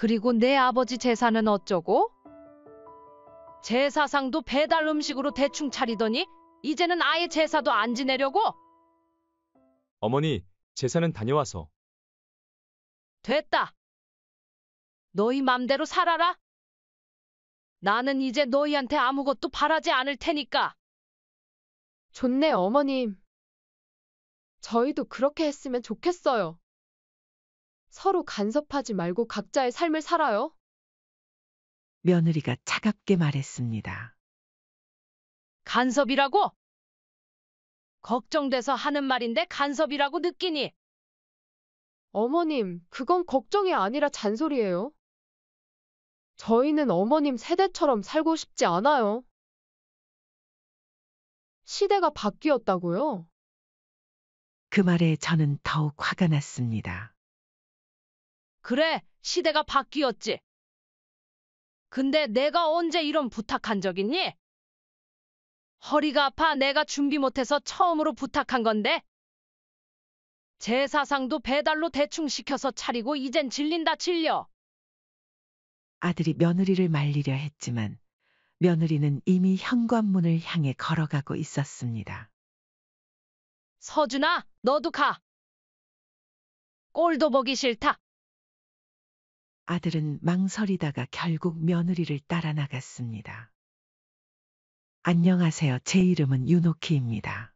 그리고 내 아버지 제사는 어쩌고? 제사상도 배달 음식으로 대충 차리더니 이제는 아예 제사도 안 지내려고? 어머니, 제사는 다녀와서. 됐다. 너희 맘대로 살아라. 나는 이제 너희한테 아무것도 바라지 않을 테니까. 좋네, 어머님. 저희도 그렇게 했으면 좋겠어요. 서로 간섭하지 말고 각자의 삶을 살아요. 며느리가 차갑게 말했습니다. 간섭이라고? 걱정돼서 하는 말인데 간섭이라고 느끼니? 어머님, 그건 걱정이 아니라 잔소리예요. 저희는 어머님 세대처럼 살고 싶지 않아요. 시대가 바뀌었다고요? 그 말에 저는 더욱 화가 났습니다. 그래, 시대가 바뀌었지. 근데 내가 언제 이런 부탁한 적 있니? 허리가 아파 내가 준비 못해서 처음으로 부탁한 건데. 제사상도 배달로 대충 시켜서 차리고 이젠 질린다 질려. 아들이 며느리를 말리려 했지만 며느리는 이미 현관문을 향해 걸어가고 있었습니다. 서준아, 너도 가. 꼴도 보기 싫다. 아들은 망설이다가 결국 며느리를 따라 나갔습니다. 안녕하세요. 제 이름은 윤옥희입니다.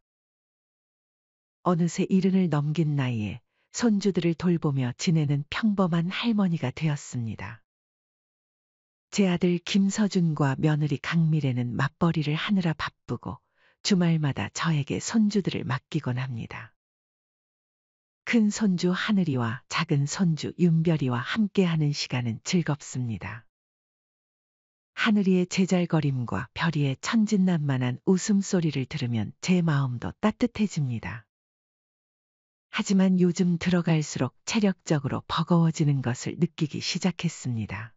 어느새 70을 넘긴 나이에 손주들을 돌보며 지내는 평범한 할머니가 되었습니다. 제 아들 김서준과 며느리 강미래는 맞벌이를 하느라 바쁘고 주말마다 저에게 손주들을 맡기곤 합니다. 큰 손주 하늘이와 작은 손주 윤별이와 함께하는 시간은 즐겁습니다. 하늘이의 제잘거림과 별이의 천진난만한 웃음소리를 들으면 제 마음도 따뜻해집니다. 하지만 요즘 들어갈수록 체력적으로 버거워지는 것을 느끼기 시작했습니다.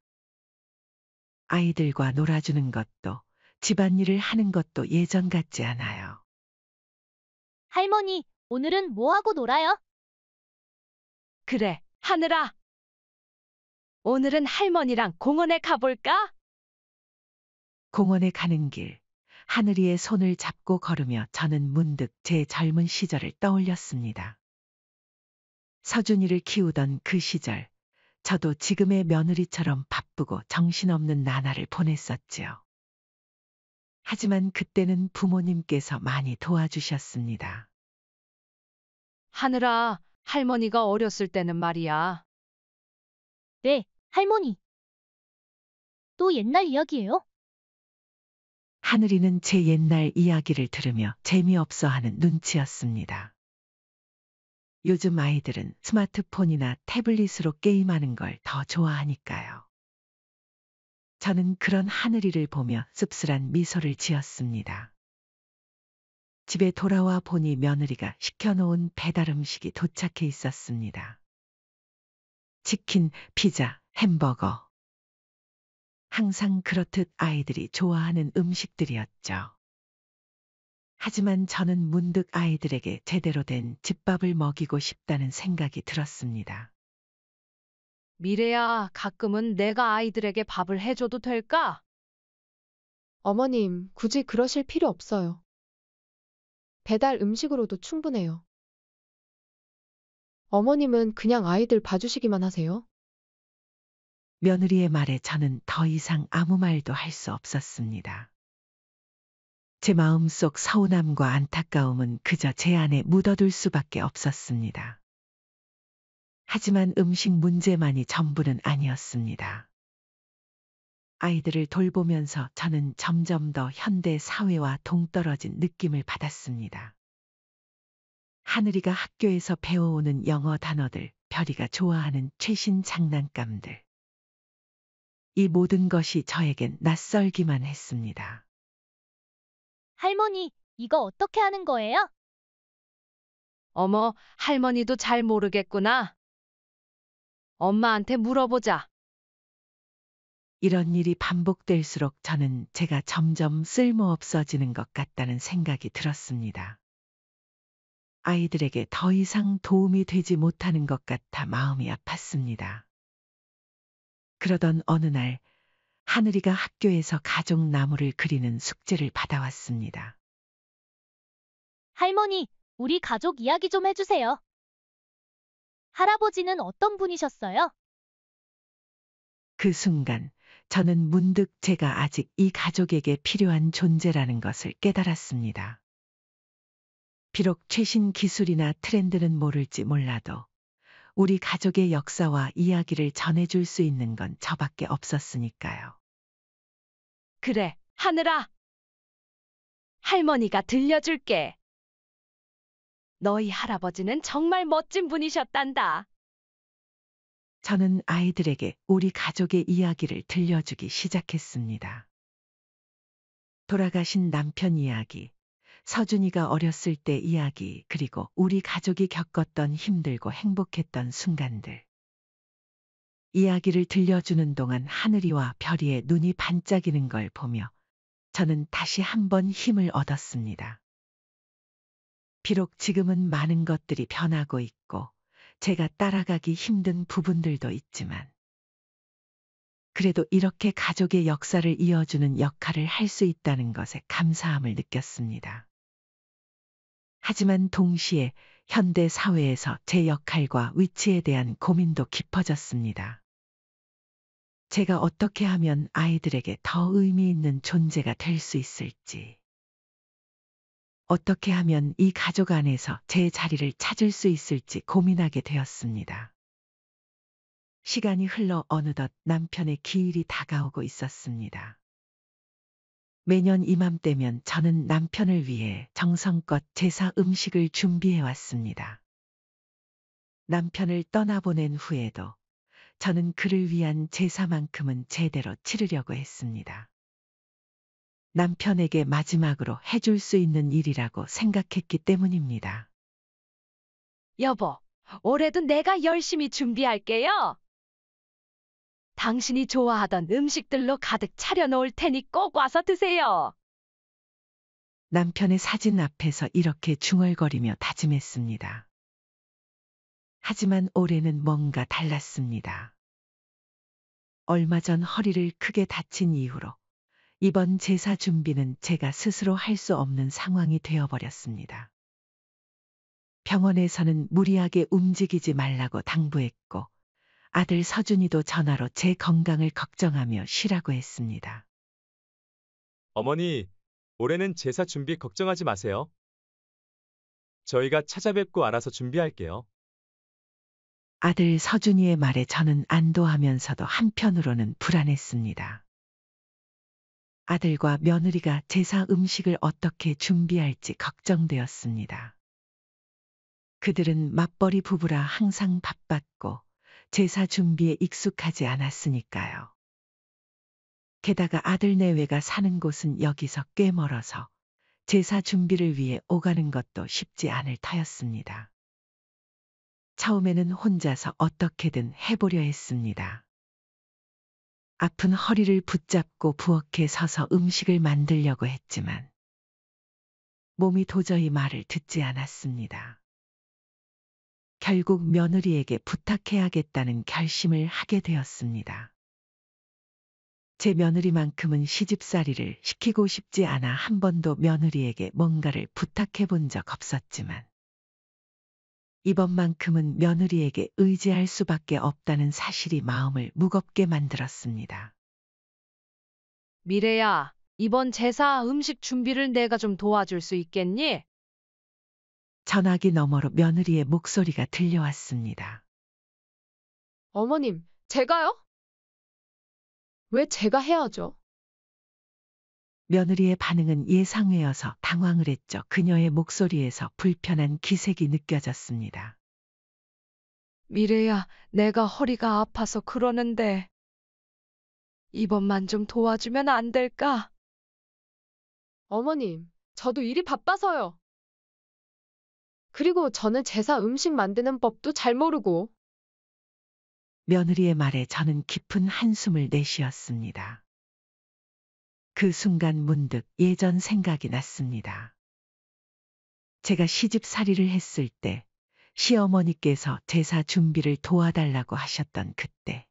아이들과 놀아주는 것도 집안일을 하는 것도 예전 같지 않아요. 할머니, 오늘은 뭐 하고 놀아요? 그래, 하늘아. 오늘은 할머니랑 공원에 가볼까? 공원에 가는 길, 하늘이의 손을 잡고 걸으며 저는 문득 제 젊은 시절을 떠올렸습니다. 서준이를 키우던 그 시절, 저도 지금의 며느리처럼 바쁘고 정신없는 나날을 보냈었지요. 하지만 그때는 부모님께서 많이 도와주셨습니다. 하늘아, 할머니가 어렸을 때는 말이야. 네, 할머니. 또 옛날 이야기예요? 하늘이는 제 옛날 이야기를 들으며 재미없어 하는 눈치였습니다. 요즘 아이들은 스마트폰이나 태블릿으로 게임하는 걸 더 좋아하니까요. 저는 그런 하늘이를 보며 씁쓸한 미소를 지었습니다. 집에 돌아와 보니 며느리가 시켜놓은 배달 음식이 도착해 있었습니다. 치킨, 피자, 햄버거. 항상 그렇듯 아이들이 좋아하는 음식들이었죠. 하지만 저는 문득 아이들에게 제대로 된 집밥을 먹이고 싶다는 생각이 들었습니다. 미래야, 가끔은 내가 아이들에게 밥을 해줘도 될까? 어머님, 굳이 그러실 필요 없어요. 배달 음식으로도 충분해요. 어머님은 그냥 아이들 봐주시기만 하세요. 며느리의 말에 저는 더 이상 아무 말도 할 수 없었습니다. 제 마음속 서운함과 안타까움은 그저 제 안에 묻어둘 수밖에 없었습니다. 하지만 음식 문제만이 전부는 아니었습니다. 아이들을 돌보면서 저는 점점 더 현대 사회와 동떨어진 느낌을 받았습니다. 하늘이가 학교에서 배워오는 영어 단어들, 별이가 좋아하는 최신 장난감들. 이 모든 것이 저에겐 낯설기만 했습니다. 할머니, 이거 어떻게 하는 거예요? 어머, 할머니도 잘 모르겠구나. 엄마한테 물어보자. 이런 일이 반복될수록 저는 제가 점점 쓸모없어지는 것 같다는 생각이 들었습니다. 아이들에게 더 이상 도움이 되지 못하는 것 같아 마음이 아팠습니다. 그러던 어느 날 하늘이가 학교에서 가족 나무를 그리는 숙제를 받아왔습니다. 할머니, 우리 가족 이야기 좀 해주세요. 할아버지는 어떤 분이셨어요? 그 순간 저는 문득 제가 아직 이 가족에게 필요한 존재라는 것을 깨달았습니다. 비록 최신 기술이나 트렌드는 모를지 몰라도 우리 가족의 역사와 이야기를 전해줄 수 있는 건 저밖에 없었으니까요. 그래, 하늘아. 할머니가 들려줄게. 너희 할아버지는 정말 멋진 분이셨단다. 저는 아이들에게 우리 가족의 이야기를 들려주기 시작했습니다. 돌아가신 남편 이야기, 서준이가 어렸을 때 이야기, 그리고 우리 가족이 겪었던 힘들고 행복했던 순간들. 이야기를 들려주는 동안 하늘이와 별이의 눈이 반짝이는 걸 보며 저는 다시 한번 힘을 얻었습니다. 비록 지금은 많은 것들이 변하고 있고 제가 따라가기 힘든 부분들도 있지만 그래도 이렇게 가족의 역사를 이어주는 역할을 할 수 있다는 것에 감사함을 느꼈습니다. 하지만 동시에 현대 사회에서 제 역할과 위치에 대한 고민도 깊어졌습니다. 제가 어떻게 하면 아이들에게 더 의미 있는 존재가 될 수 있을지, 어떻게 하면 이 가족 안에서 제 자리를 찾을 수 있을지 고민하게 되었습니다. 시간이 흘러 어느덧 남편의 기일이 다가오고 있었습니다. 매년 이맘때면 저는 남편을 위해 정성껏 제사 음식을 준비해 왔습니다. 남편을 떠나보낸 후에도 저는 그를 위한 제사만큼은 제대로 치르려고 했습니다. 남편에게 마지막으로 해줄 수 있는 일이라고 생각했기 때문입니다. 여보, 올해도 내가 열심히 준비할게요. 당신이 좋아하던 음식들로 가득 차려놓을 테니 꼭 와서 드세요. 남편의 사진 앞에서 이렇게 중얼거리며 다짐했습니다. 하지만 올해는 뭔가 달랐습니다. 얼마 전 허리를 크게 다친 이후로 이번 제사 준비는 제가 스스로 할 수 없는 상황이 되어버렸습니다. 병원에서는 무리하게 움직이지 말라고 당부했고 아들 서준이도 전화로 제 건강을 걱정하며 쉬라고 했습니다. 어머니, 올해는 제사 준비 걱정하지 마세요. 저희가 찾아뵙고 알아서 준비할게요. 아들 서준이의 말에 저는 안도하면서도 한편으로는 불안했습니다. 아들과 며느리가 제사 음식을 어떻게 준비할지 걱정되었습니다. 그들은 맞벌이 부부라 항상 바빴고 제사 준비에 익숙하지 않았으니까요. 게다가 아들 내외가 사는 곳은 여기서 꽤 멀어서 제사 준비를 위해 오가는 것도 쉽지 않을 터였습니다. 처음에는 혼자서 어떻게든 해보려 했습니다. 아픈 허리를 붙잡고 부엌에 서서 음식을 만들려고 했지만 몸이 도저히 말을 듣지 않았습니다. 결국 며느리에게 부탁해야겠다는 결심을 하게 되었습니다. 제 며느리만큼은 시집살이를 시키고 싶지 않아 한 번도 며느리에게 뭔가를 부탁해 본 적 없었지만 이번만큼은 며느리에게 의지할 수밖에 없다는 사실이 마음을 무겁게 만들었습니다. 미래야, 이번 제사 음식 준비를 내가 좀 도와줄 수 있겠니? 전화기 너머로 며느리의 목소리가 들려왔습니다. 어머님, 제가요? 왜 제가 해야죠? 며느리의 반응은 예상외여서 당황을 했죠. 그녀의 목소리에서 불편한 기색이 느껴졌습니다. 미래야, 내가 허리가 아파서 그러는데 이번만 좀 도와주면 안 될까? 어머님, 저도 일이 바빠서요. 그리고 저는 제사 음식 만드는 법도 잘 모르고. 며느리의 말에 저는 깊은 한숨을 내쉬었습니다. 그 순간 문득 예전 생각이 났습니다. 제가 시집살이를 했을 때 시어머니께서 제사 준비를 도와달라고 하셨던 그때.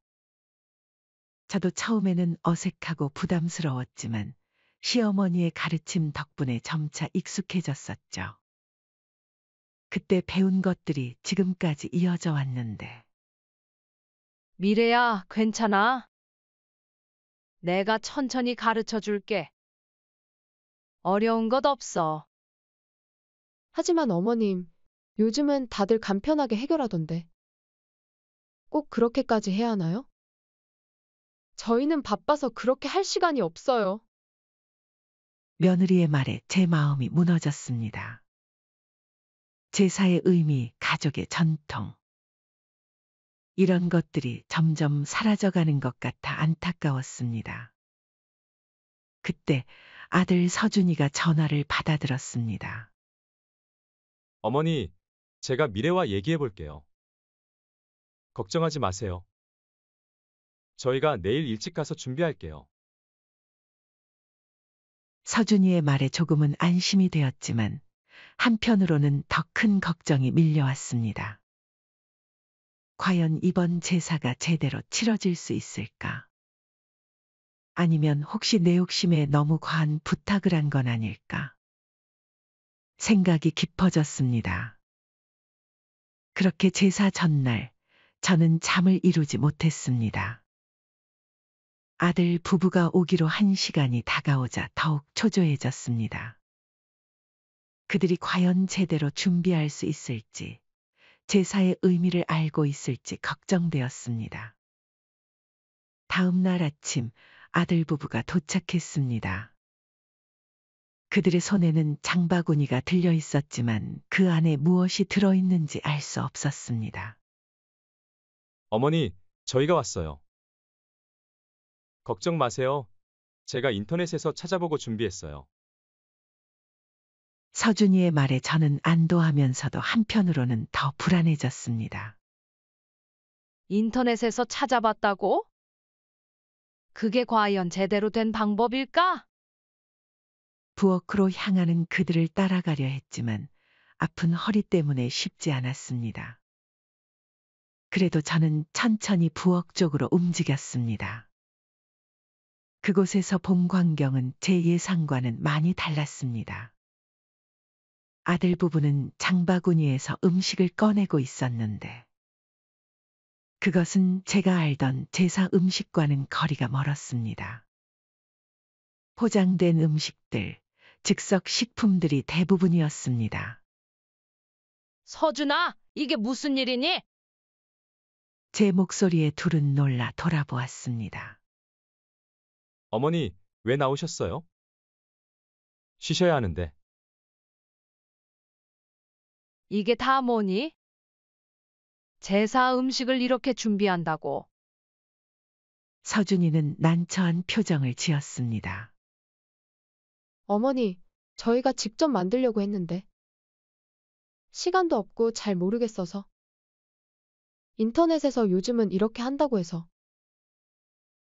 저도 처음에는 어색하고 부담스러웠지만 시어머니의 가르침 덕분에 점차 익숙해졌었죠. 그때 배운 것들이 지금까지 이어져 왔는데 미래야, 괜찮아. 내가 천천히 가르쳐 줄게. 어려운 것 없어. 하지만 어머님, 요즘은 다들 간편하게 해결하던데. 꼭 그렇게까지 해야 하나요? 저희는 바빠서 그렇게 할 시간이 없어요. 며느리의 말에 제 마음이 무너졌습니다. 제사의 의미, 가족의 전통. 이런 것들이 점점 사라져가는 것 같아 안타까웠습니다. 그때 아들 서준이가 전화를 받아들었습니다. 어머니, 제가 미래와 얘기해 볼게요. 걱정하지 마세요. 저희가 내일 일찍 가서 준비할게요. 서준이의 말에 조금은 안심이 되었지만 한편으로는 더 큰 걱정이 밀려왔습니다. 과연 이번 제사가 제대로 치러질 수 있을까? 아니면 혹시 내 욕심에 너무 과한 부탁을 한 건 아닐까? 생각이 깊어졌습니다. 그렇게 제사 전날 저는 잠을 이루지 못했습니다. 아들 부부가 오기로 한 시간이 다가오자 더욱 초조해졌습니다. 그들이 과연 제대로 준비할 수 있을지, 제사의 의미를 알고 있을지 걱정되었습니다. 다음 날 아침 아들 부부가 도착했습니다. 그들의 손에는 장바구니가 들려 있었지만 그 안에 무엇이 들어있는지 알 수 없었습니다. 어머니, 저희가 왔어요. 걱정 마세요. 제가 인터넷에서 찾아보고 준비했어요. 서준이의 말에 저는 안도하면서도 한편으로는 더 불안해졌습니다. 인터넷에서 찾아봤다고? 그게 과연 제대로 된 방법일까? 부엌으로 향하는 그들을 따라가려 했지만 아픈 허리 때문에 쉽지 않았습니다. 그래도 저는 천천히 부엌 쪽으로 움직였습니다. 그곳에서 본 광경은 제 예상과는 많이 달랐습니다. 아들 부부는 장바구니에서 음식을 꺼내고 있었는데 그것은 제가 알던 제사 음식과는 거리가 멀었습니다. 포장된 음식들, 즉석 식품들이 대부분이었습니다. 서준아, 이게 무슨 일이니? 제 목소리에 둘은 놀라 돌아보았습니다. 어머니, 왜 나오셨어요? 쉬셔야 하는데. 이게 다 뭐니? 제사 음식을 이렇게 준비한다고. 서준이는 난처한 표정을 지었습니다. 어머니, 저희가 직접 만들려고 했는데. 시간도 없고 잘 모르겠어서. 인터넷에서 요즘은 이렇게 한다고 해서.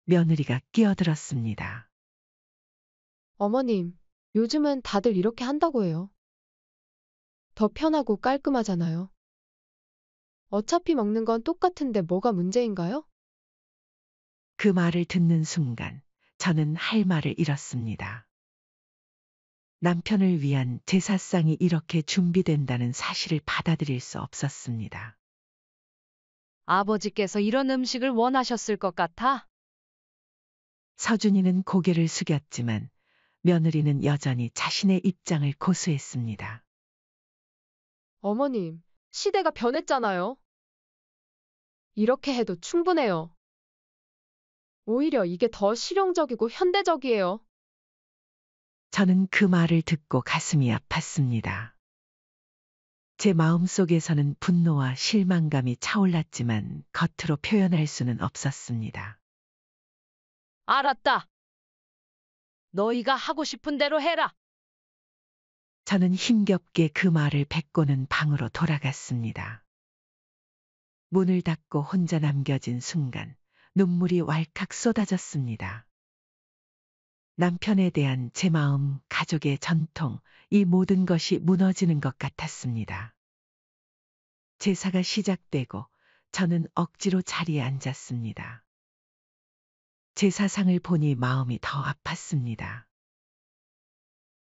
며느리가 끼어들었습니다. 어머님, 요즘은 다들 이렇게 한다고 해요. 더 편하고 깔끔하잖아요. 어차피 먹는 건 똑같은데 뭐가 문제인가요? 그 말을 듣는 순간 저는 할 말을 잃었습니다. 남편을 위한 제사상이 이렇게 준비된다는 사실을 받아들일 수 없었습니다. 아버지께서 이런 음식을 원하셨을 것 같아? 서준이는 고개를 숙였지만 며느리는 여전히 자신의 입장을 고수했습니다. 어머님, 시대가 변했잖아요. 이렇게 해도 충분해요. 오히려 이게 더 실용적이고 현대적이에요. 저는 그 말을 듣고 가슴이 아팠습니다. 제 마음속에서는 분노와 실망감이 차올랐지만 겉으로 표현할 수는 없었습니다. 알았다. 너희가 하고 싶은 대로 해라. 저는 힘겹게 그 말을 뱉고는 방으로 돌아갔습니다. 문을 닫고 혼자 남겨진 순간 눈물이 왈칵 쏟아졌습니다. 남편에 대한 제 마음, 가족의 전통, 이 모든 것이 무너지는 것 같았습니다. 제사가 시작되고 저는 억지로 자리에 앉았습니다. 제사상을 보니 마음이 더 아팠습니다.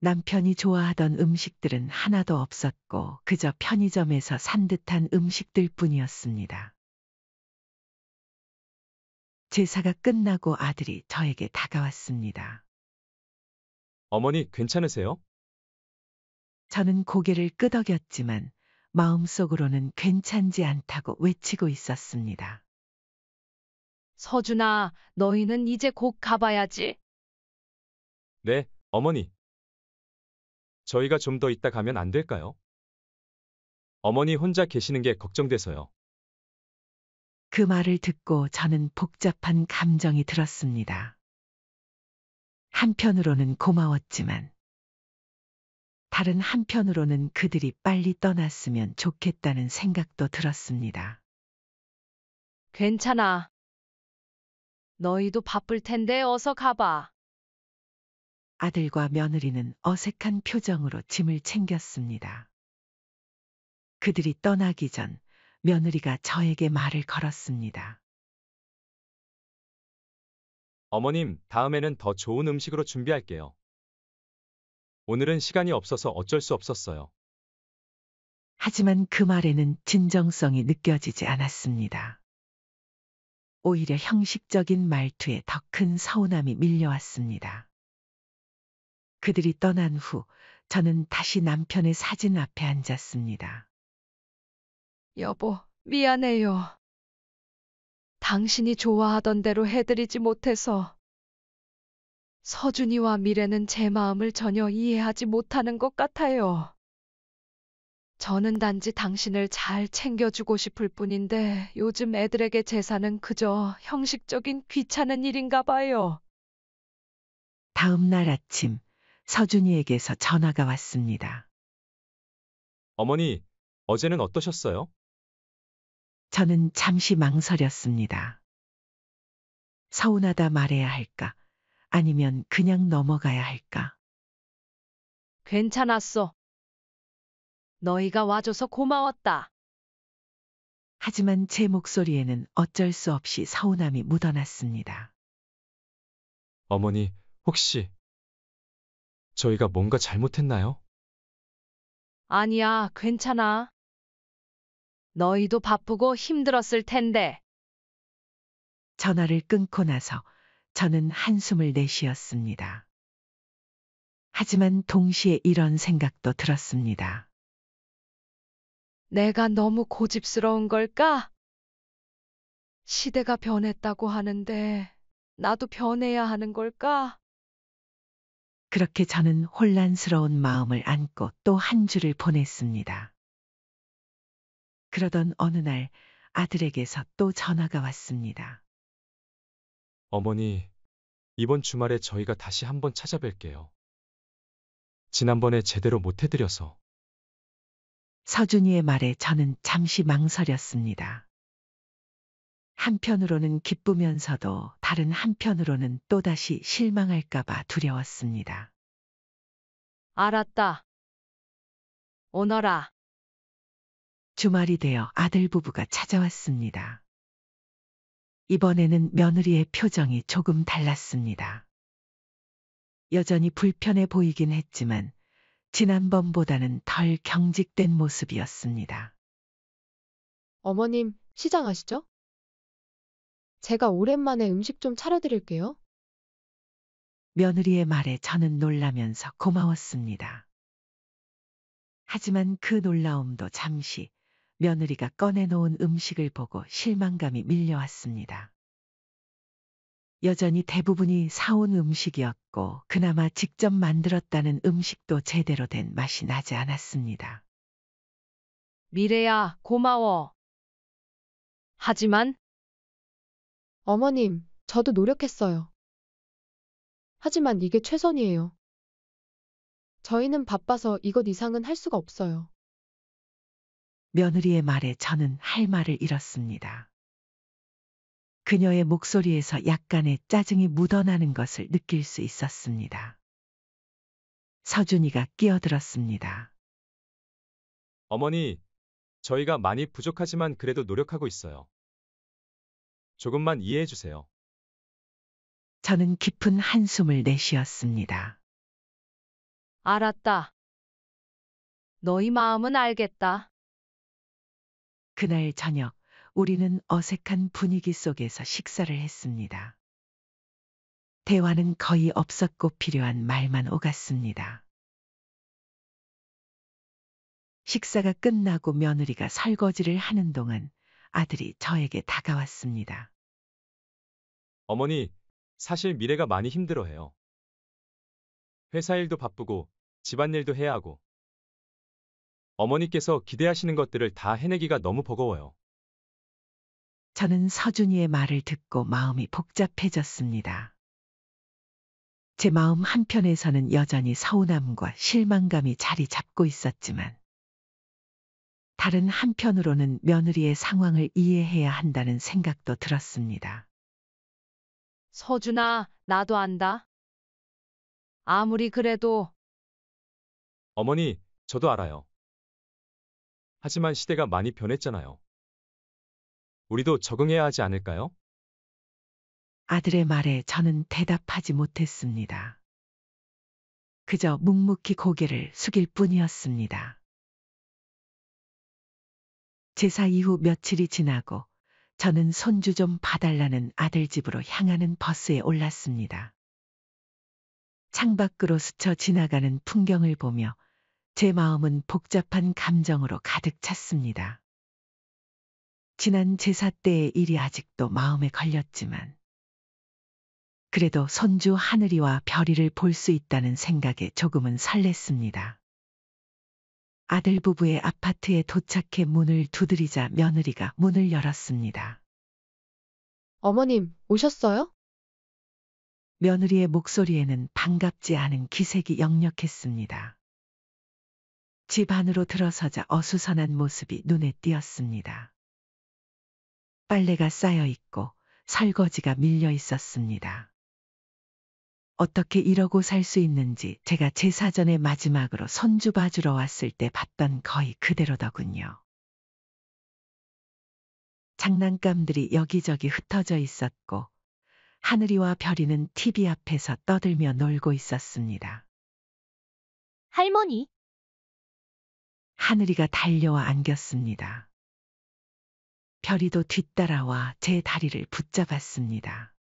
남편이 좋아하던 음식들은 하나도 없었고 그저 편의점에서 산 듯한 음식들 뿐이었습니다. 제사가 끝나고 아들이 저에게 다가왔습니다. 어머니, 괜찮으세요? 저는 고개를 끄덕였지만 마음속으로는 괜찮지 않다고 외치고 있었습니다. 서준아, 너희는 이제 곧 가봐야지. 네, 어머니. 저희가 좀 더 있다 가면 안 될까요? 어머니 혼자 계시는 게 걱정돼서요. 그 말을 듣고 저는 복잡한 감정이 들었습니다. 한편으로는 고마웠지만 다른 한편으로는 그들이 빨리 떠났으면 좋겠다는 생각도 들었습니다. 괜찮아. 너희도 바쁠 텐데 어서 가봐. 아들과 며느리는 어색한 표정으로 짐을 챙겼습니다. 그들이 떠나기 전 며느리가 저에게 말을 걸었습니다. 어머님, 다음에는 더 좋은 음식으로 준비할게요. 오늘은 시간이 없어서 어쩔 수 없었어요. 하지만 그 말에는 진정성이 느껴지지 않았습니다. 오히려 형식적인 말투에 더 큰 서운함이 밀려왔습니다. 그들이 떠난 후 저는 다시 남편의 사진 앞에 앉았습니다. 여보, 미안해요. 당신이 좋아하던 대로 해드리지 못해서. 서준이와 미래는 제 마음을 전혀 이해하지 못하는 것 같아요. 저는 단지 당신을 잘 챙겨주고 싶을 뿐인데 요즘 애들에게 제사는 그저 형식적인 귀찮은 일인가 봐요. 다음 날 아침 서준이에게서 전화가 왔습니다. 어머니, 어제는 어떠셨어요? 저는 잠시 망설였습니다. 서운하다 말해야 할까? 아니면 그냥 넘어가야 할까? 괜찮았어. 너희가 와줘서 고마웠다. 하지만 제 목소리에는 어쩔 수 없이 서운함이 묻어났습니다. 어머니, 혹시 저희가 뭔가 잘못했나요? 아니야, 괜찮아. 너희도 바쁘고 힘들었을 텐데. 전화를 끊고 나서 저는 한숨을 내쉬었습니다. 하지만 동시에 이런 생각도 들었습니다. 내가 너무 고집스러운 걸까? 시대가 변했다고 하는데 나도 변해야 하는 걸까? 그렇게 저는 혼란스러운 마음을 안고 또 한 주를 보냈습니다. 그러던 어느 날 아들에게서 또 전화가 왔습니다. 어머니, 이번 주말에 저희가 다시 한번 찾아뵐게요. 지난번에 제대로 못 해드려서. 서준이의 말에 저는 잠시 망설였습니다. 한편으로는 기쁘면서도 다른 한편으로는 또다시 실망할까봐 두려웠습니다. 알았다. 오너라. 주말이 되어 아들 부부가 찾아왔습니다. 이번에는 며느리의 표정이 조금 달랐습니다. 여전히 불편해 보이긴 했지만 지난번보다는 덜 경직된 모습이었습니다. 어머님, 시장 아시죠? 제가 오랜만에 음식 좀 차려드릴게요. 며느리의 말에 저는 놀라면서 고마웠습니다. 하지만 그 놀라움도 잠시 며느리가 꺼내놓은 음식을 보고 실망감이 밀려왔습니다. 여전히 대부분이 사온 음식이었고 그나마 직접 만들었다는 음식도 제대로 된 맛이 나지 않았습니다. 미래야, 고마워. 하지만 어머님, 저도 노력했어요. 하지만 이게 최선이에요. 저희는 바빠서 이것 이상은 할 수가 없어요. 며느리의 말에 저는 할 말을 잃었습니다. 그녀의 목소리에서 약간의 짜증이 묻어나는 것을 느낄 수 있었습니다. 서준이가 끼어들었습니다. 어머니, 저희가 많이 부족하지만 그래도 노력하고 있어요. 조금만 이해해 주세요. 저는 깊은 한숨을 내쉬었습니다. 알았다. 너희 마음은 알겠다. 그날 저녁 우리는 어색한 분위기 속에서 식사를 했습니다. 대화는 거의 없었고 필요한 말만 오갔습니다. 식사가 끝나고 며느리가 설거지를 하는 동안 아들이 저에게 다가왔습니다. 어머니, 사실 미래가 많이 힘들어해요. 회사 일도 바쁘고 집안일도 해야 하고. 어머니께서 기대하시는 것들을 다 해내기가 너무 버거워요. 저는 서준이의 말을 듣고 마음이 복잡해졌습니다. 제 마음 한편에서는 여전히 서운함과 실망감이 자리 잡고 있었지만 다른 한편으로는 며느리의 상황을 이해해야 한다는 생각도 들었습니다. 서준아, 나도 안다. 아무리 그래도 어머니, 저도 알아요. 하지만 시대가 많이 변했잖아요. 우리도 적응해야 하지 않을까요? 아들의 말에 저는 대답하지 못했습니다. 그저 묵묵히 고개를 숙일 뿐이었습니다. 제사 이후 며칠이 지나고 저는 손주 좀 봐달라는 아들 집으로 향하는 버스에 올랐습니다. 창밖으로 스쳐 지나가는 풍경을 보며 제 마음은 복잡한 감정으로 가득 찼습니다. 지난 제사 때의 일이 아직도 마음에 걸렸지만 그래도 손주 하늘이와 별이를 볼 수 있다는 생각에 조금은 설렜습니다. 아들 부부의 아파트에 도착해 문을 두드리자 며느리가 문을 열었습니다. 어머님, 오셨어요? 며느리의 목소리에는 반갑지 않은 기색이 역력했습니다. 집 안으로 들어서자 어수선한 모습이 눈에 띄었습니다. 빨래가 쌓여 있고 설거지가 밀려 있었습니다. 어떻게 이러고 살 수 있는지 제가 제사 전에 마지막으로 손주 봐주러 왔을 때 봤던 거의 그대로더군요. 장난감들이 여기저기 흩어져 있었고 하늘이와 별이는 TV 앞에서 떠들며 놀고 있었습니다. 할머니, 하늘이가 달려와 안겼습니다. 별이도 뒤따라와 제 다리를 붙잡았습니다.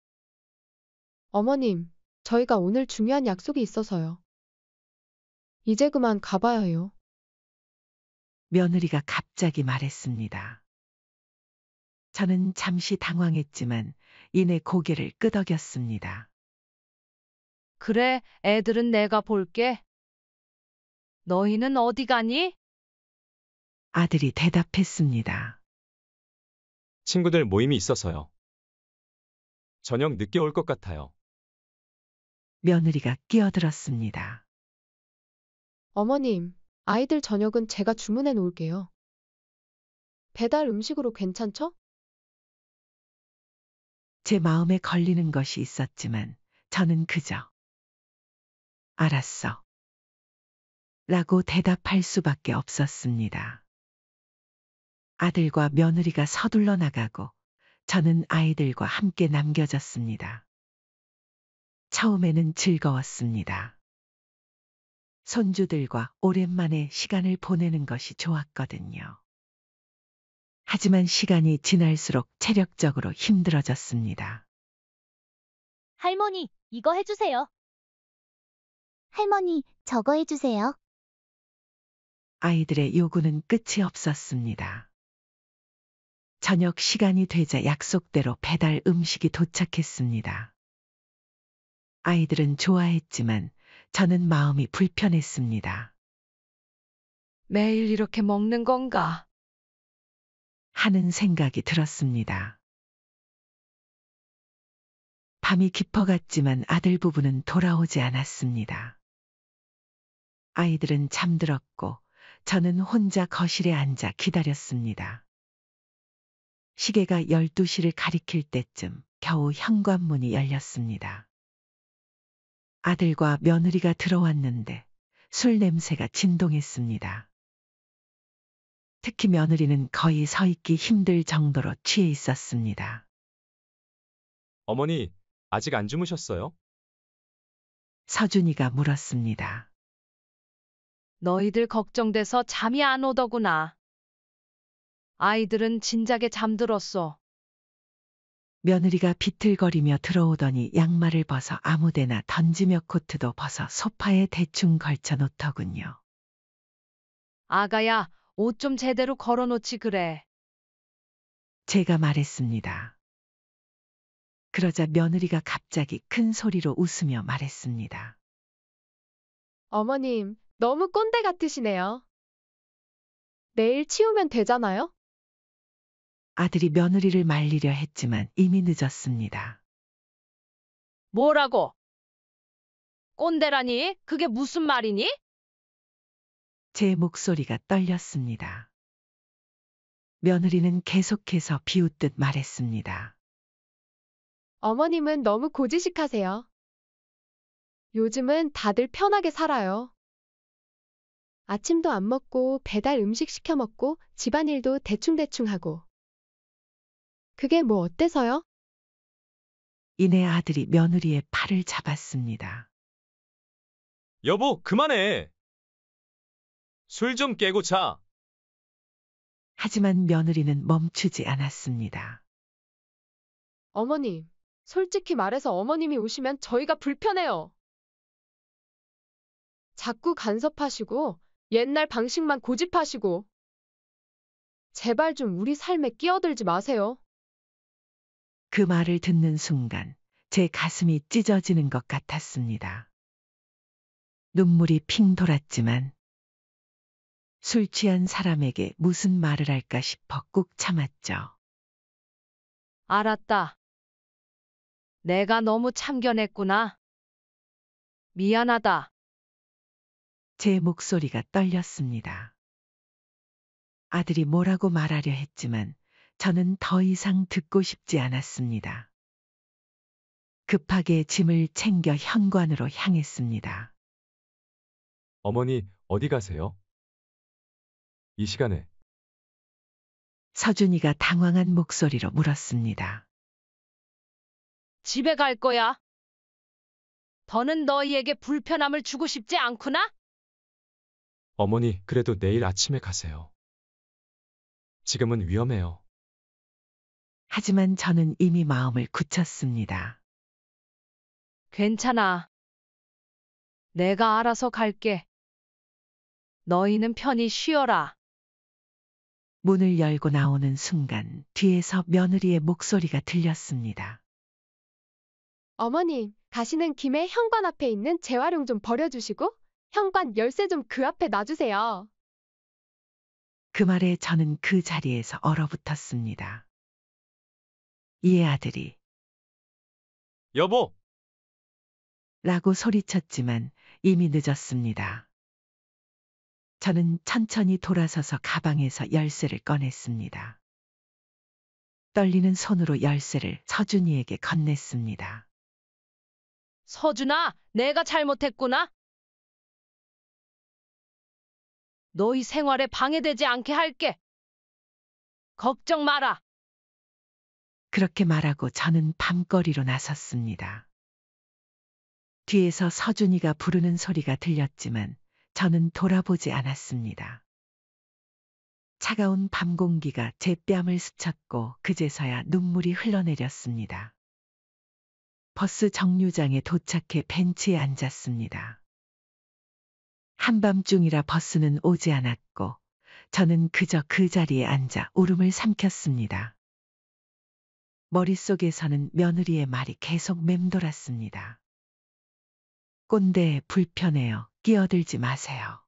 어머님, 저희가 오늘 중요한 약속이 있어서요. 이제 그만 가봐야 해요. 며느리가 갑자기 말했습니다. 저는 잠시 당황했지만 이내 고개를 끄덕였습니다. 그래, 애들은 내가 볼게. 너희는 어디 가니? 아들이 대답했습니다. 친구들 모임이 있어서요. 저녁 늦게 올 것 같아요. 며느리가 끼어들었습니다. 어머님, 아이들 저녁은 제가 주문해 놓을게요. 배달 음식으로 괜찮죠? 제 마음에 걸리는 것이 있었지만 저는 그저 알았어. 라고 대답할 수밖에 없었습니다. 아들과 며느리가 서둘러 나가고 저는 아이들과 함께 남겨졌습니다. 처음에는 즐거웠습니다. 손주들과 오랜만에 시간을 보내는 것이 좋았거든요. 하지만 시간이 지날수록 체력적으로 힘들어졌습니다. 할머니, 이거 해주세요. 할머니, 저거 해주세요. 아이들의 요구는 끝이 없었습니다. 저녁 시간이 되자 약속대로 배달 음식이 도착했습니다. 아이들은 좋아했지만 저는 마음이 불편했습니다. 매일 이렇게 먹는 건가? 하는 생각이 들었습니다. 밤이 깊어갔지만 아들 부부는 돌아오지 않았습니다. 아이들은 잠들었고 저는 혼자 거실에 앉아 기다렸습니다. 시계가 12시를 가리킬 때쯤 겨우 현관문이 열렸습니다. 아들과 며느리가 들어왔는데 술 냄새가 진동했습니다. 특히 며느리는 거의 서 있기 힘들 정도로 취해 있었습니다. 어머니, 아직 안 주무셨어요? 서준이가 물었습니다. 너희들 걱정돼서 잠이 안 오더구나. 아이들은 진작에 잠들었어. 며느리가 비틀거리며 들어오더니 양말을 벗어 아무데나 던지며 코트도 벗어 소파에 대충 걸쳐 놓더군요. 아가야, 옷 좀 제대로 걸어놓지 그래. 제가 말했습니다. 그러자 며느리가 갑자기 큰 소리로 웃으며 말했습니다. 어머님, 너무 꼰대 같으시네요. 내일 치우면 되잖아요? 아들이 며느리를 말리려 했지만 이미 늦었습니다. 뭐라고? 꼰대라니? 그게 무슨 말이니? 제 목소리가 떨렸습니다. 며느리는 계속해서 비웃듯 말했습니다. 어머님은 너무 고지식하세요. 요즘은 다들 편하게 살아요. 아침도 안 먹고 배달 음식 시켜 먹고 집안일도 대충대충 하고. 그게 뭐 어때서요? 이내 아들이 며느리의 팔을 잡았습니다. 여보, 그만해. 술 좀 깨고 자. 하지만 며느리는 멈추지 않았습니다. 어머님, 솔직히 말해서 어머님이 오시면 저희가 불편해요. 자꾸 간섭하시고 옛날 방식만 고집하시고. 제발 좀 우리 삶에 끼어들지 마세요. 그 말을 듣는 순간 제 가슴이 찢어지는 것 같았습니다. 눈물이 핑 돌았지만 술 취한 사람에게 무슨 말을 할까 싶어 꾹 참았죠. 알았다. 내가 너무 참견했구나. 미안하다. 제 목소리가 떨렸습니다. 아들이 뭐라고 말하려 했지만 저는 더 이상 듣고 싶지 않았습니다. 급하게 짐을 챙겨 현관으로 향했습니다. 어머니, 어디 가세요? 이 시간에. 서준이가 당황한 목소리로 물었습니다. 집에 갈 거야. 더는 너희에게 불편함을 주고 싶지 않구나? 어머니, 그래도 내일 아침에 가세요. 지금은 위험해요. 하지만 저는 이미 마음을 굳혔습니다. 괜찮아. 내가 알아서 갈게. 너희는 편히 쉬어라. 문을 열고 나오는 순간 뒤에서 며느리의 목소리가 들렸습니다. 어머님, 가시는 김에 현관 앞에 있는 재활용 좀 버려주시고 현관 열쇠 좀 그 앞에 놔주세요. 그 말에 저는 그 자리에서 얼어붙었습니다. 이에 아들이 여보! 라고 소리쳤지만 이미 늦었습니다. 저는 천천히 돌아서서 가방에서 열쇠를 꺼냈습니다. 떨리는 손으로 열쇠를 서준이에게 건넸습니다. 서준아, 내가 잘못했구나. 너희 생활에 방해되지 않게 할게. 걱정 마라. 그렇게 말하고 저는 밤거리로 나섰습니다. 뒤에서 서준이가 부르는 소리가 들렸지만 저는 돌아보지 않았습니다. 차가운 밤 공기가 제 뺨을 스쳤고 그제서야 눈물이 흘러내렸습니다. 버스 정류장에 도착해 벤치에 앉았습니다. 한밤중이라 버스는 오지 않았고 저는 그저 그 자리에 앉아 울음을 삼켰습니다. 머릿속에서는 며느리의 말이 계속 맴돌았습니다. 꼰대, 불편해요. 끼어들지 마세요.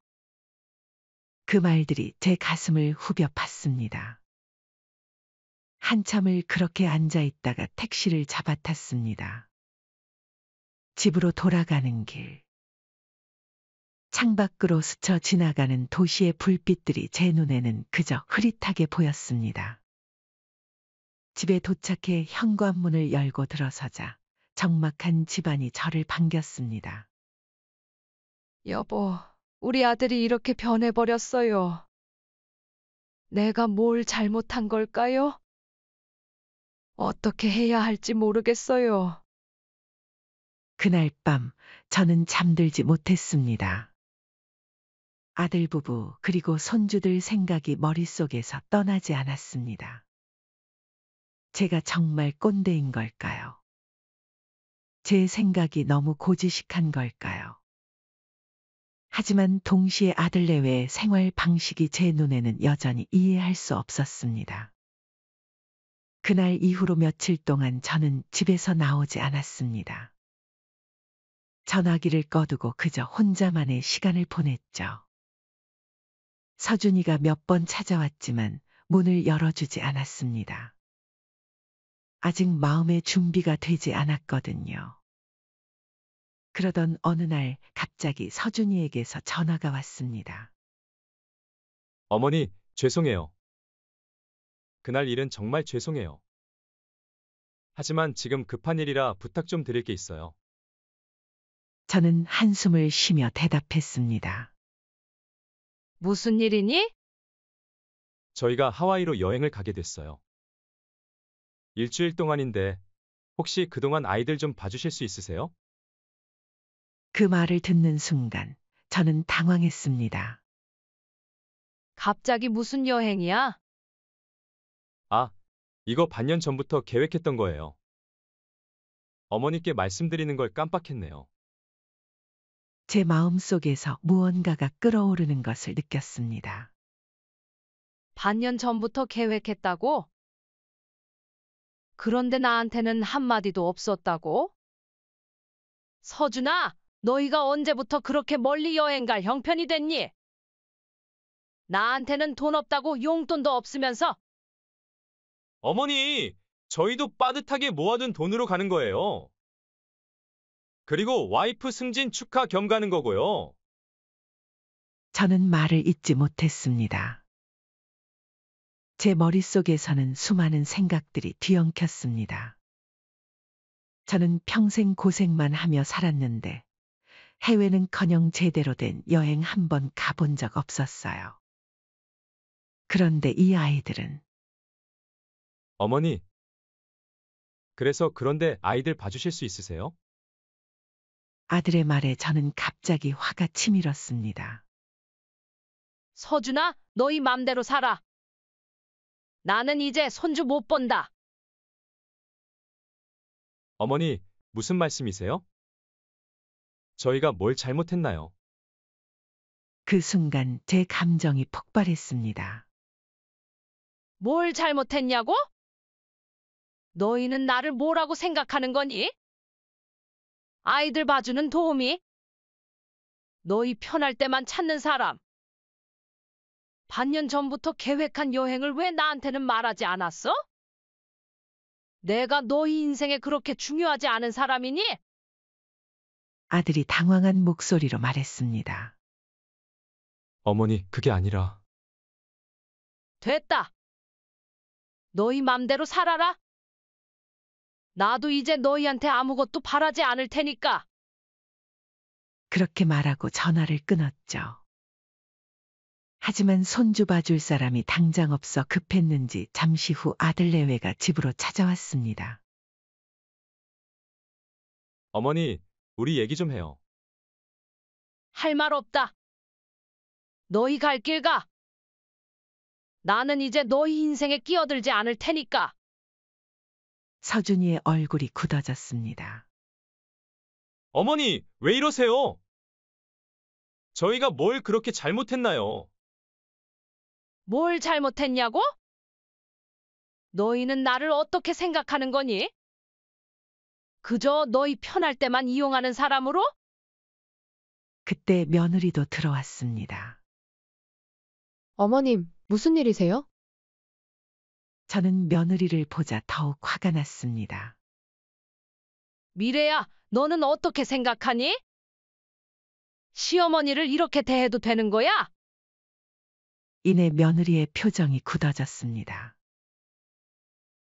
그 말들이 제 가슴을 후벼 팠습니다. 한참을 그렇게 앉아 있다가 택시를 잡아탔습니다. 집으로 돌아가는 길. 창밖으로 스쳐 지나가는 도시의 불빛들이 제 눈에는 그저 흐릿하게 보였습니다. 집에 도착해 현관문을 열고 들어서자 적막한 집안이 저를 반겼습니다. 여보, 우리 아들이 이렇게 변해버렸어요. 내가 뭘 잘못한 걸까요? 어떻게 해야 할지 모르겠어요. 그날 밤 저는 잠들지 못했습니다. 아들 부부 그리고 손주들 생각이 머릿속에서 떠나지 않았습니다. 제가 정말 꼰대인 걸까요? 제 생각이 너무 고지식한 걸까요? 하지만 동시에 아들 내외의 생활 방식이 제 눈에는 여전히 이해할 수 없었습니다. 그날 이후로 며칠 동안 저는 집에서 나오지 않았습니다. 전화기를 꺼두고 그저 혼자만의 시간을 보냈죠. 서준이가 몇 번 찾아왔지만 문을 열어주지 않았습니다. 아직 마음의 준비가 되지 않았거든요. 그러던 어느 날 갑자기 서준이에게서 전화가 왔습니다. 어머니, 죄송해요. 그날 일은 정말 죄송해요. 하지만 지금 급한 일이라 부탁 좀 드릴 게 있어요. 저는 한숨을 쉬며 대답했습니다. 무슨 일이니? 저희가 하와이로 여행을 가게 됐어요. 일주일 동안인데 혹시 그동안 아이들 좀 봐주실 수 있으세요? 그 말을 듣는 순간 저는 당황했습니다. 갑자기 무슨 여행이야? 아, 이거 반년 전부터 계획했던 거예요. 어머니께 말씀드리는 걸 깜빡했네요. 제 마음속에서 무언가가 끓어오르는 것을 느꼈습니다. 반년 전부터 계획했다고? 그런데 나한테는 한마디도 없었다고? 서준아, 너희가 언제부터 그렇게 멀리 여행 갈 형편이 됐니? 나한테는 돈 없다고 용돈도 없으면서. 어머니, 저희도 빠듯하게 모아둔 돈으로 가는 거예요. 그리고 와이프 승진 축하 겸 가는 거고요. 저는 말을 잇지 못했습니다. 제 머릿속에서는 수많은 생각들이 뒤엉켰습니다. 저는 평생 고생만 하며 살았는데 해외는커녕 제대로 된 여행 한 번 가본 적 없었어요. 그런데 이 아이들은 어머니, 그런데 아이들 봐주실 수 있으세요? 아들의 말에 저는 갑자기 화가 치밀었습니다. 서준아, 너희 맘대로 살아. 나는 이제 손주 못 본다. 어머니, 무슨 말씀이세요? 저희가 뭘 잘못했나요? 그 순간 제 감정이 폭발했습니다. 뭘 잘못했냐고? 너희는 나를 뭐라고 생각하는 거니? 아이들 봐주는 도우미? 너희 편할 때만 찾는 사람? 반년 전부터 계획한 여행을 왜 나한테는 말하지 않았어? 내가 너희 인생에 그렇게 중요하지 않은 사람이니? 아들이 당황한 목소리로 말했습니다. 어머니, 그게 아니라. 됐다. 너희 맘대로 살아라. 나도 이제 너희한테 아무것도 바라지 않을 테니까. 그렇게 말하고 전화를 끊었죠. 하지만 손주 봐줄 사람이 당장 없어 급했는지 잠시 후 아들 내외가 집으로 찾아왔습니다. 어머니, 우리 얘기 좀 해요. 할 말 없다. 너희 갈 길 가. 나는 이제 너희 인생에 끼어들지 않을 테니까. 서준이의 얼굴이 굳어졌습니다. 어머니, 왜 이러세요? 저희가 뭘 그렇게 잘못했나요? 뭘 잘못했냐고? 너희는 나를 어떻게 생각하는 거니? 그저 너희 편할 때만 이용하는 사람으로? 그때 며느리도 들어왔습니다. 어머님, 무슨 일이세요? 저는 며느리를 보자 더욱 화가 났습니다. 미래야, 너는 어떻게 생각하니? 시어머니를 이렇게 대해도 되는 거야? 이내 며느리의 표정이 굳어졌습니다.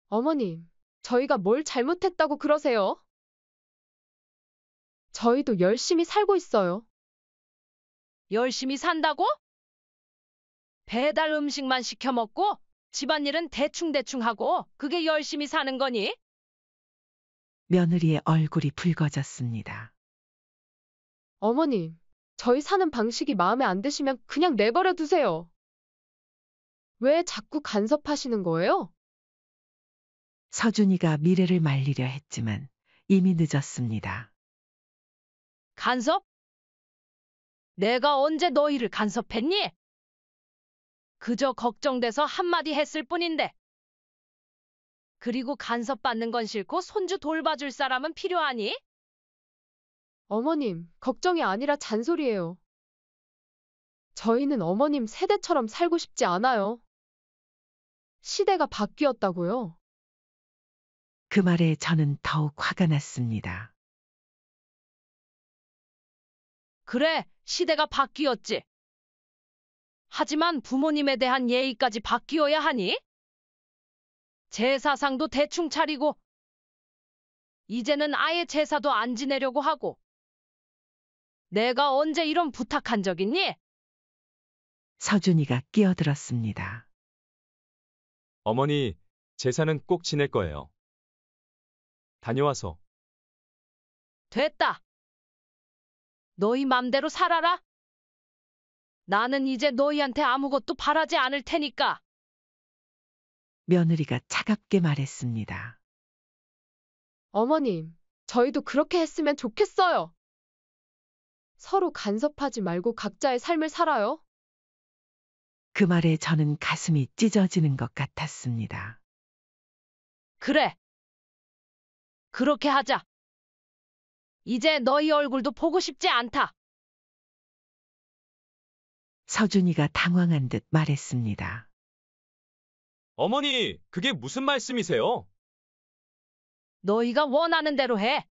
어머님, 저희가 뭘 잘못했다고 그러세요? 저희도 열심히 살고 있어요. 열심히 산다고? 배달 음식만 시켜 먹고 집안일은 대충대충 하고 그게 열심히 사는 거니? 며느리의 얼굴이 붉어졌습니다. 어머님, 저희 사는 방식이 마음에 안 드시면 그냥 내버려 두세요. 왜 자꾸 간섭하시는 거예요? 서준이가 미래를 말리려 했지만 이미 늦었습니다. 간섭? 내가 언제 너희를 간섭했니? 그저 걱정돼서 한마디 했을 뿐인데. 그리고 간섭받는 건 싫고 손주 돌봐줄 사람은 필요하니? 어머님, 걱정이 아니라 잔소리예요. 저희는 어머님 세대처럼 살고 싶지 않아요. 시대가 바뀌었다고요. 그 말에 저는 더욱 화가 났습니다. 그래, 시대가 바뀌었지. 하지만 부모님에 대한 예의까지 바뀌어야 하니? 제사상도 대충 차리고, 이제는 아예 제사도 안 지내려고 하고. 내가 언제 이런 부탁한 적 있니? 서준이가 끼어들었습니다. 어머니, 제사는 꼭 지낼 거예요. 다녀와서. 됐다. 너희 맘대로 살아라. 나는 이제 너희한테 아무것도 바라지 않을 테니까. 며느리가 차갑게 말했습니다. 어머님, 저희도 그렇게 했으면 좋겠어요. 서로 간섭하지 말고 각자의 삶을 살아요. 그 말에 저는 가슴이 찢어지는 것 같았습니다. 그래. 그렇게 하자. 이제 너희 얼굴도 보고 싶지 않다. 서준이가 당황한 듯 말했습니다. 어머니, 그게 무슨 말씀이세요? 너희가 원하는 대로 해.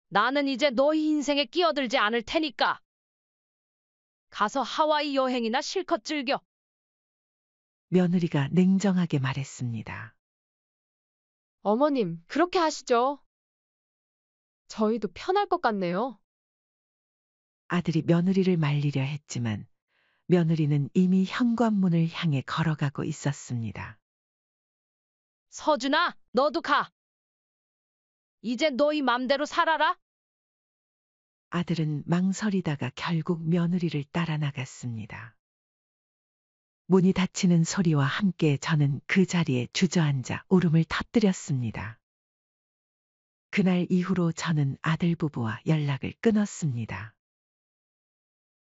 나는 이제 너희 인생에 끼어들지 않을 테니까. 가서 하와이 여행이나 실컷 즐겨. 며느리가 냉정하게 말했습니다. 어머님, 그렇게 하시죠. 저희도 편할 것 같네요. 아들이 며느리를 말리려 했지만 며느리는 이미 현관문을 향해 걸어가고 있었습니다. 서준아, 너도 가. 이제 너희 맘대로 살아라. 아들은 망설이다가 결국 며느리를 따라 나갔습니다. 문이 닫히는 소리와 함께 저는 그 자리에 주저앉아 울음을 터뜨렸습니다. 그날 이후로 저는 아들 부부와 연락을 끊었습니다.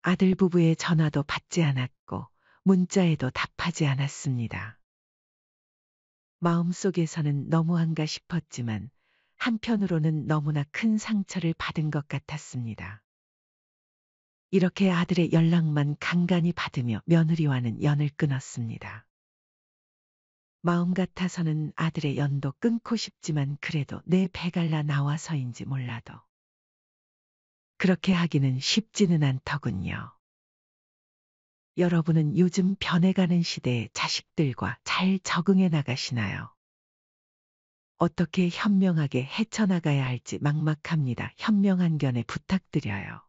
아들 부부의 전화도 받지 않았고 문자에도 답하지 않았습니다. 마음속에서는 너무한가 싶었지만 한편으로는 너무나 큰 상처를 받은 것 같았습니다. 이렇게 아들의 연락만 간간히 받으며 며느리와는 연을 끊었습니다. 마음 같아서는 아들의 연도 끊고 싶지만 그래도 내 배갈라 나와서인지 몰라도 그렇게 하기는 쉽지는 않더군요. 여러분은 요즘 변해가는 시대에 자식들과 잘 적응해 나가시나요? 어떻게 현명하게 헤쳐나가야 할지 막막합니다. 현명한 견해 부탁드려요.